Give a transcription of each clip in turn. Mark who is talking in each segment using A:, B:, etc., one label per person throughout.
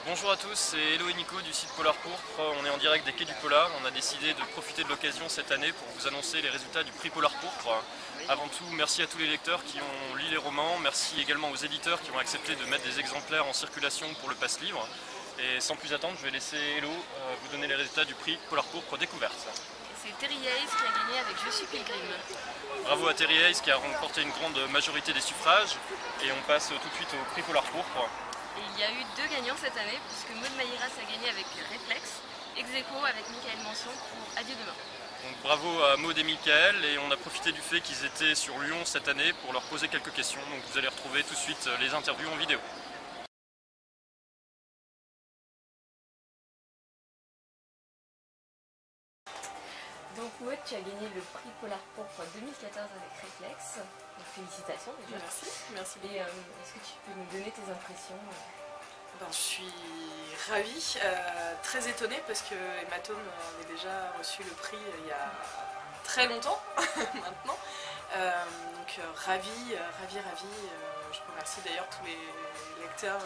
A: Bonjour à tous, c'est Hello et Nico du site Polar Pourpre. On est en direct des Quais du Polar. On a décidé de profiter de l'occasion cette année pour vous annoncer les résultats du prix Polar Pourpre. Avant tout, merci à tous les lecteurs qui ont lu les romans. Merci également aux éditeurs qui ont accepté de mettre des exemplaires en circulation pour le passe-livre. Et sans plus attendre, je vais laisser Hello vous donner les résultats du prix Polar Pourpre Découverte.
B: C'est Terry Hayes qui a gagné avec Je suis Pilgrim.
A: Bravo à Terry Hayes qui a remporté une grande majorité des suffrages. Et on passe tout de suite au prix Polar Pourpre.
B: Et il y a eu 2 gagnants cette année, puisque Maud Maïras a gagné avec Réflexe, ex-aequo avec Michael Manson pour Adieu demain.
A: Donc bravo à Maud et Michael, et on a profité du fait qu'ils étaient sur Lyon cette année pour leur poser quelques questions. Donc vous allez retrouver tout de suite les interviews en vidéo.
B: Donc Maud, tu as gagné le prix Polar Pourpre 2014 avec Réflexe. Donc, félicitations déjà.
C: Merci beaucoup.
B: Et est-ce que tu peux nous donner tes impressions?
C: Je suis ravie, très étonnée parce que Hématome avait déjà reçu le prix il y a très longtemps maintenant. Donc ravie. Je remercie d'ailleurs tous les lecteurs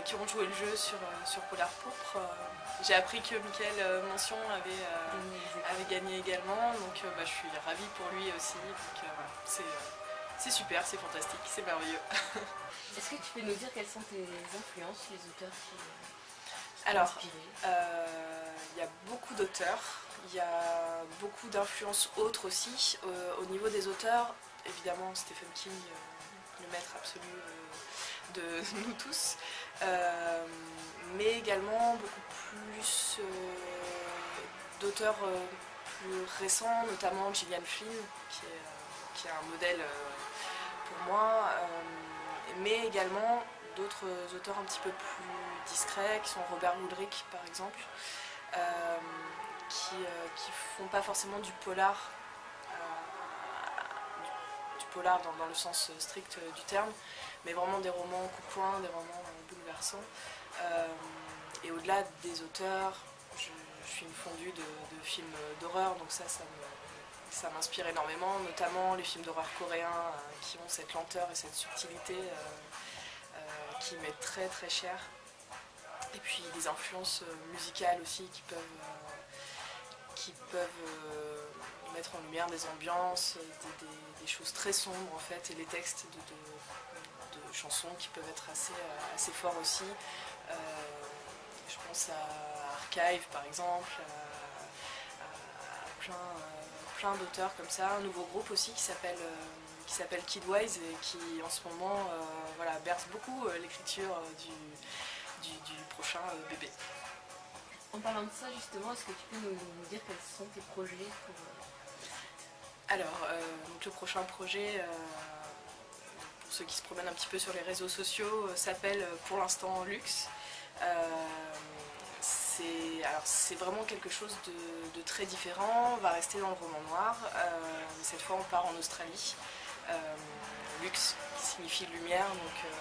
C: qui ont joué le jeu sur Polar Pourpre. J'ai appris que Michael Manson avait gagné également, donc je suis ravie pour lui aussi. Donc, voilà, c'est super, c'est fantastique, c'est merveilleux.
B: Est-ce que tu peux nous dire quelles sont tes influences, les auteurs qui t'ont
C: Alors,
B: inspiré?
C: il y a beaucoup d'auteurs, il y a beaucoup d'influences autres aussi. Au niveau des auteurs, évidemment Stephen King, le maître absolu de nous tous, mais également beaucoup plus d'auteurs plus récents, notamment Gillian Flynn, qui est un modèle pour moi, mais également d'autres auteurs un petit peu plus discrets, qui sont Robert Woodrick par exemple, qui font pas forcément du polar, dans le sens strict du terme, mais vraiment des romans coup-poing, des romans bouleversants. Et au-delà des auteurs, je suis une fondue de films d'horreur, donc ça m'inspire énormément, notamment les films d'horreur coréens qui ont cette lenteur et cette subtilité qui m'est très très chère. Et puis des influences musicales aussi qui peuvent mettre en lumière des ambiances, des choses très sombres en fait, et les textes de chansons qui peuvent être assez forts aussi. Je pense à Archive par exemple, à plein d'auteurs comme ça. Un nouveau groupe aussi qui s'appelle Kidwise et qui en ce moment berce beaucoup l'écriture du prochain bébé.
B: En parlant de ça justement, est-ce que tu peux nous dire quels sont tes projets pour...
C: Alors, donc le prochain projet, pour ceux qui se promènent un petit peu sur les réseaux sociaux, s'appelle pour l'instant Luxe. C'est vraiment quelque chose de très différent. On va rester dans le roman noir, mais cette fois on part en Australie. Luxe qui signifie lumière, donc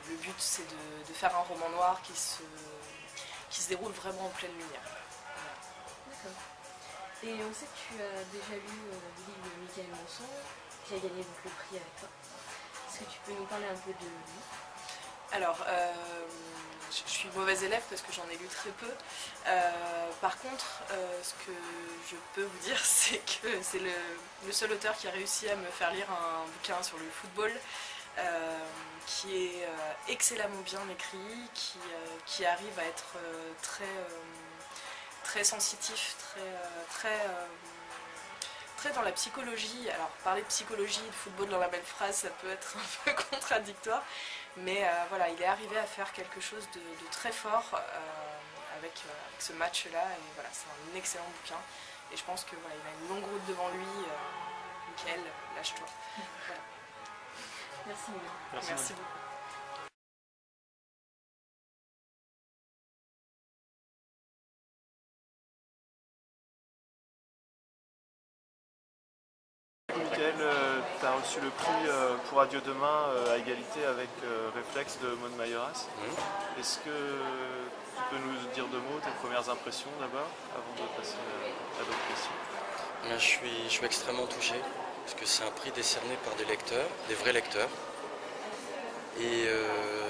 C: le but c'est de faire un roman noir qui se déroule vraiment en pleine lumière.
B: D'accord. Et on sait que tu as déjà lu le livre de Michael Manson, qui a gagné donc le prix avec toi. Est-ce que tu peux nous parler un peu de lui?
C: Alors, je suis mauvaise élève parce que j'en ai lu très peu. Par contre, ce que je peux vous dire, c'est que c'est le seul auteur qui a réussi à me faire lire un bouquin sur le football, qui est excellemment bien écrit, qui arrive à être très sensitif, très dans la psychologie. Alors parler de psychologie et de football dans la même phrase, ça peut être un peu contradictoire, mais voilà, il est arrivé à faire quelque chose de très fort avec ce match-là, et voilà, c'est un excellent bouquin, et je pense que voilà, il a une longue route devant lui. Michael, lâche-toi. Voilà.
B: Merci.
C: Merci beaucoup.
D: Michael, tu as reçu le prix pour Adieu demain à égalité avec Réflexe de Maud Maïras. Est-ce que tu peux nous dire 2 mots, tes premières impressions d'abord, avant de passer à d'autres questions?
E: Je suis extrêmement touché, parce que c'est un prix décerné par des lecteurs, des vrais lecteurs. Et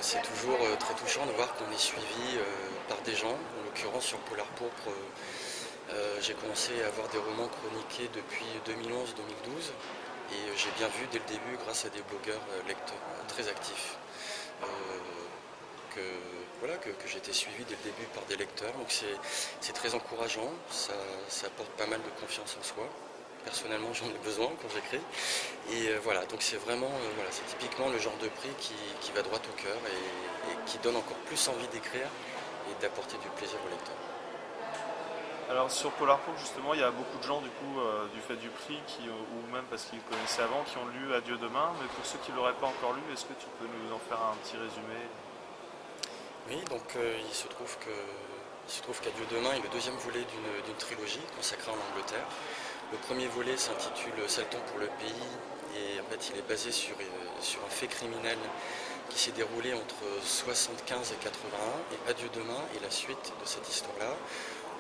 E: c'est toujours très touchant de voir qu'on est suivi par des gens. En l'occurrence sur Polar Pourpre, j'ai commencé à avoir des romans chroniqués depuis 2011-2012 et j'ai bien vu dès le début grâce à des blogueurs lecteurs très actifs que j'étais suivi dès le début par des lecteurs. Donc c'est très encourageant, ça apporte pas mal de confiance en soi. Personnellement, j'en ai besoin quand j'écris. Et voilà, donc c'est vraiment, c'est typiquement le genre de prix qui va droit au cœur et qui donne encore plus envie d'écrire et d'apporter du plaisir au lecteur.
D: Alors sur Polar Pourpre, justement, il y a beaucoup de gens du coup, du fait du prix, ou même parce qu'ils le connaissaient avant, qui ont lu Adieu demain. Mais pour ceux qui ne l'auraient pas encore lu, est-ce que tu peux nous en faire un petit résumé?
E: Oui, donc il se trouve qu'Adieu demain est le deuxième volet d'une trilogie consacrée en Angleterre. Le premier volet s'intitule Sale temps pour le pays et en fait il est basé sur un fait criminel qui s'est déroulé entre 75 et 81 et Adieu demain est la suite de cette histoire-là.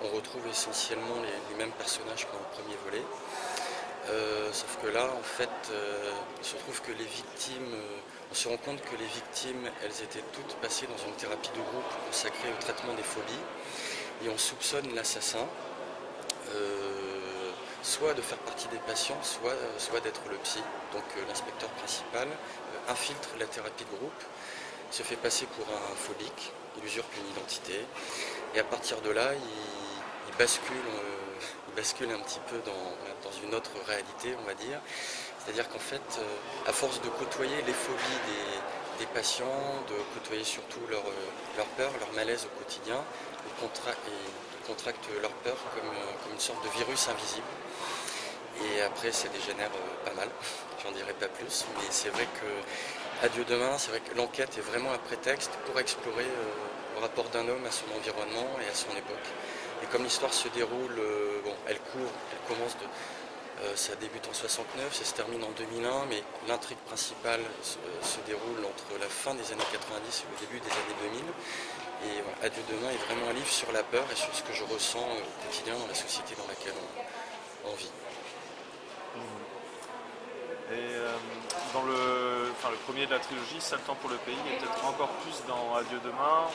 E: On retrouve essentiellement les mêmes personnages que dans le premier volet. Sauf que là, en fait, il se trouve que les victimes, on se rend compte que les victimes, elles étaient toutes passées dans une thérapie de groupe consacrée au traitement des phobies. Et on soupçonne l'assassin, soit de faire partie des patients, soit d'être le psy. Donc l'inspecteur principal infiltre la thérapie de groupe, se fait passer pour un phobique, il usurpe une identité. Et à partir de là, il bascule un petit peu dans une autre réalité, on va dire. C'est-à-dire qu'en fait, à force de côtoyer les phobies des patients, de côtoyer surtout leur peur, leur malaise au quotidien, ils contractent leur peur comme une sorte de virus invisible. Et après, ça dégénère pas mal, j'en dirai pas plus. Mais c'est vrai que Adieu demain, c'est vrai que l'enquête est vraiment un prétexte pour explorer le rapport d'un homme à son environnement et à son époque. Et comme l'histoire se déroule, elle commence ça débute en 69, ça se termine en 2001, mais l'intrigue principale se déroule entre la fin des années 90 et le début des années 2000. Et voilà, Adieu demain est vraiment un livre sur la peur et sur ce que je ressens au quotidien dans la société dans laquelle on vit.
D: Et dans le premier de la trilogie, Sale temps pour le pays, et peut-être encore plus dans Adieu demain,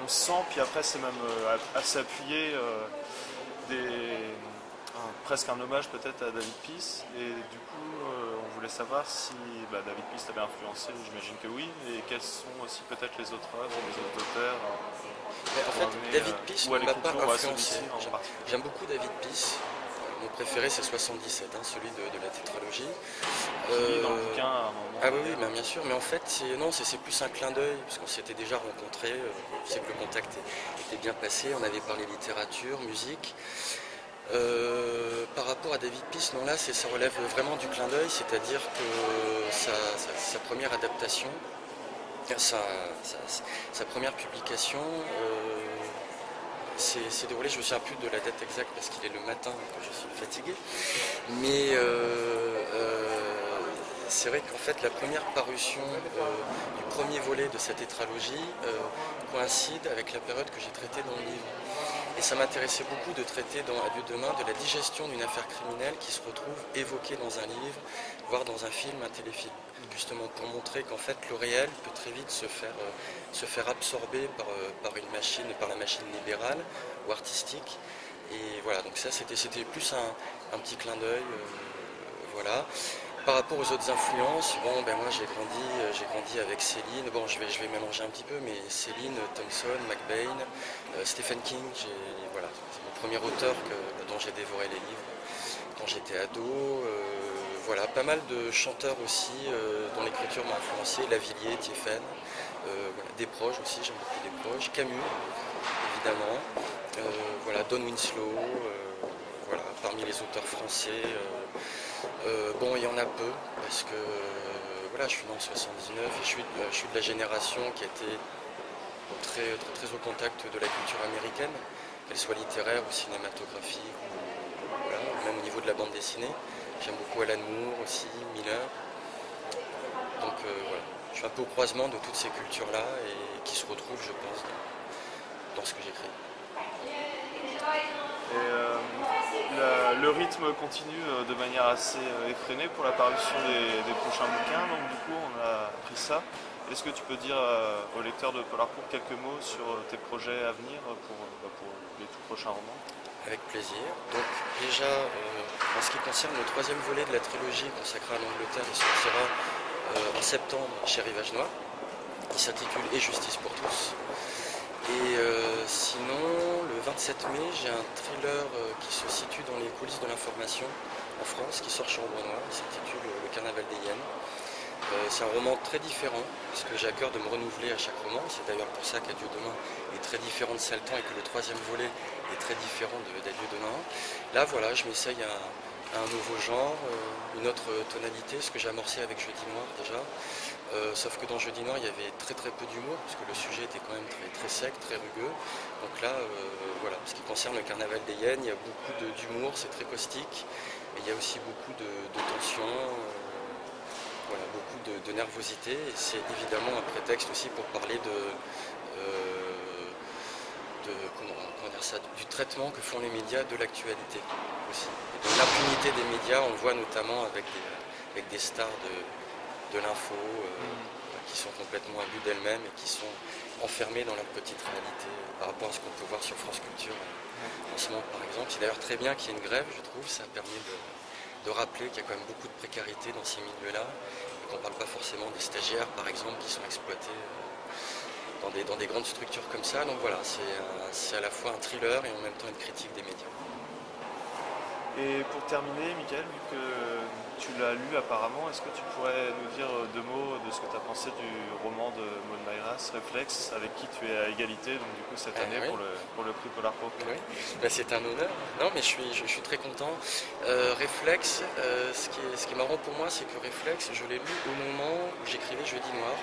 D: on sent, puis après c'est même assez appuyé, presque un hommage peut-être à David Peace. Et du coup, on voulait savoir si David Peace t'avait influencé, j'imagine que oui, et quels sont aussi peut-être les autres œuvres, les autres auteurs.
E: En fait, David Peace ne m'a pas influencé. J'aime beaucoup David Peace. Mon préféré c'est 77, celui de la tétralogie.
D: Dans le bouquin à un moment.
E: Ah oui, bien sûr, mais en fait c'est plus un clin d'œil, parce qu'on s'était déjà rencontrés, je sais que le contact était bien passé, on avait parlé littérature, musique. Par rapport à David Peace, non là ça relève vraiment du clin d'œil, c'est-à-dire que sa première adaptation, sa première publication, c'est déroulé, je ne me souviens plus de la date exacte parce qu'il est le matin quand je suis fatigué, mais c'est vrai qu'en fait la première parution du premier volet de cette tétralogie coïncide avec la période que j'ai traitée dans le livre. Et ça m'intéressait beaucoup de traiter dans Adieu demain de la digestion d'une affaire criminelle qui se retrouve évoquée dans un livre, voire dans un film, un téléfilm. Justement pour montrer qu'en fait le réel peut très vite se faire absorber par la machine libérale ou artistique. Et voilà, donc ça c'était plus un petit clin d'œil. Voilà. Par rapport aux autres influences, moi j'ai grandi avec Céline, je vais mélanger un petit peu, mais Céline, Thompson, McBain, Stephen King, voilà, c'est mon premier auteur dont j'ai dévoré les livres quand j'étais ado. Voilà, pas mal de chanteurs aussi dont l'écriture m'a influencé, Lavilliers, Thiéphène, Desproges aussi, j'aime beaucoup Desproges, Camus, évidemment, voilà, Don Winslow, voilà, parmi les auteurs français. Il y en a peu, parce que voilà, je suis né en 79 et je suis de la génération qui a été très, très, très au contact de la culture américaine, qu'elle soit littéraire ou cinématographique, voilà, même au niveau de la bande dessinée. J'aime beaucoup Alan Moore aussi, Miller. Donc voilà, je suis un peu au croisement de toutes ces cultures-là et qui se retrouvent, je pense, dans ce que j'écris.
D: Et le rythme continue de manière assez effrénée pour la parution des prochains bouquins, donc du coup on a pris ça. Est-ce que tu peux dire aux lecteurs de Polar Pourpre quelques mots sur tes projets à venir pour les tout prochains romans?
E: Avec plaisir. Donc déjà, en ce qui concerne le troisième volet de la trilogie consacrée à l'Angleterre, il sortira en septembre chez Rivage Noir. Il s'intitule Et justice pour tous. Et sinon, le 27 mai, j'ai un thriller qui se situe dans les coulisses de l'information en France, qui sort chez Ombre Noire. Il s'intitule Le Carnaval des Hyènes. C'est un roman très différent, parce que j'ai à cœur de me renouveler à chaque roman. C'est d'ailleurs pour ça qu'Adieu demain est très différent de Sale Temps et que le troisième volet est très différent d'Adieu demain. Là, voilà, je m'essaye à un nouveau genre, une autre tonalité, ce que j'ai amorcé avec Jeudi Noir déjà. Sauf que dans Jeudi Noir, il y avait très peu d'humour, parce que le sujet était quand même très sec, très rugueux. Donc là, voilà, ce qui concerne le Carnaval des Hyènes, il y a beaucoup d'humour, c'est très caustique, et il y a aussi beaucoup de tension, voilà, beaucoup de nervosité, et c'est évidemment un prétexte aussi pour parler comment dire ça, du traitement que font les médias de l'actualité aussi. Et de l'impunité des médias, on le voit notamment avec des stars de l'info qui sont complètement imbus d'elles-mêmes et qui sont enfermées dans leur petite réalité par rapport à ce qu'on peut voir sur France Culture en ce moment par exemple. C'est d'ailleurs très bien qu'il y ait une grève, je trouve, ça permet de rappeler qu'il y a quand même beaucoup de précarité dans ces milieux-là et qu'on ne parle pas forcément des stagiaires par exemple qui sont exploités dans des grandes structures comme ça. Donc voilà, c'est à la fois un thriller et en même temps une critique des médias.
D: Et pour terminer, Michael, vu que tu l'as lu apparemment, est-ce que tu pourrais nous dire deux mots de ce que tu as pensé du roman de Maud Mayras, Réflexe, avec qui tu es à égalité donc du coup cette année
E: oui.
D: pour le prix Polar Pourpre?
E: Oui, ben, c'est un honneur. Non mais je suis très content. Réflexe, ce qui est marrant pour moi, c'est que Réflexe, je l'ai lu au moment où j'écrivais Jeudi Noir.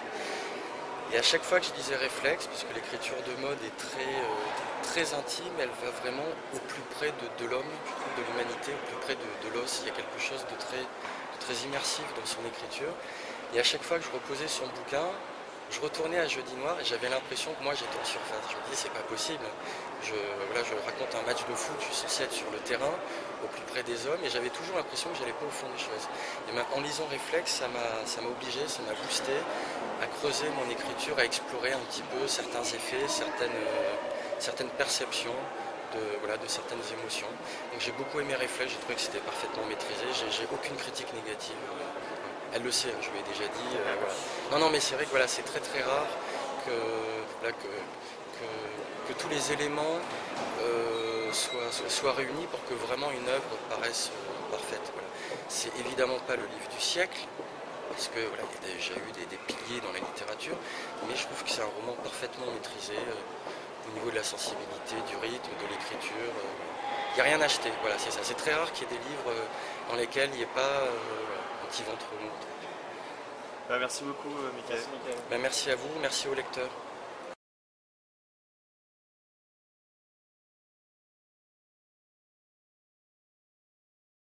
E: Et à chaque fois que je disais Réflexe, parce que l'écriture de Maud est très intime, elle va vraiment au plus près de l'homme, de l'humanité, au plus près de l'os. Il y a quelque chose de très immersif dans son écriture. Et à chaque fois que je reposais son bouquin, je retournais à Jeudi Noir et j'avais l'impression que moi j'étais en surface. Je me disais c'est pas possible. Je raconte un match de foot, je suis censé être sur le terrain, au plus près des hommes, et j'avais toujours l'impression que j'allais pas au fond des choses. Et en lisant Réflexe, ça m'a obligé, ça m'a boosté à creuser mon écriture, à explorer un petit peu certains effets, certaines perceptions de certaines émotions. Donc j'ai beaucoup aimé Réflexe, j'ai trouvé que c'était parfaitement maîtrisé, j'ai aucune critique négative. Elle le sait, je lui ai déjà dit. Voilà. Non, mais c'est vrai que voilà, c'est très rare que tous les éléments soient réunis pour que vraiment une œuvre paraisse parfaite. Voilà. C'est évidemment pas le livre du siècle, parce que voilà, il y a déjà eu des piliers dans la littérature, mais je trouve que c'est un roman parfaitement maîtrisé au niveau de la sensibilité, du rythme, de l'écriture. Il n'y a rien à acheter, voilà, c'est ça. C'est très rare qu'il y ait des livres dans lesquels il n'y ait pas un petit ventre mou.
D: Merci beaucoup, Michael.
E: Merci à vous, merci aux lecteurs.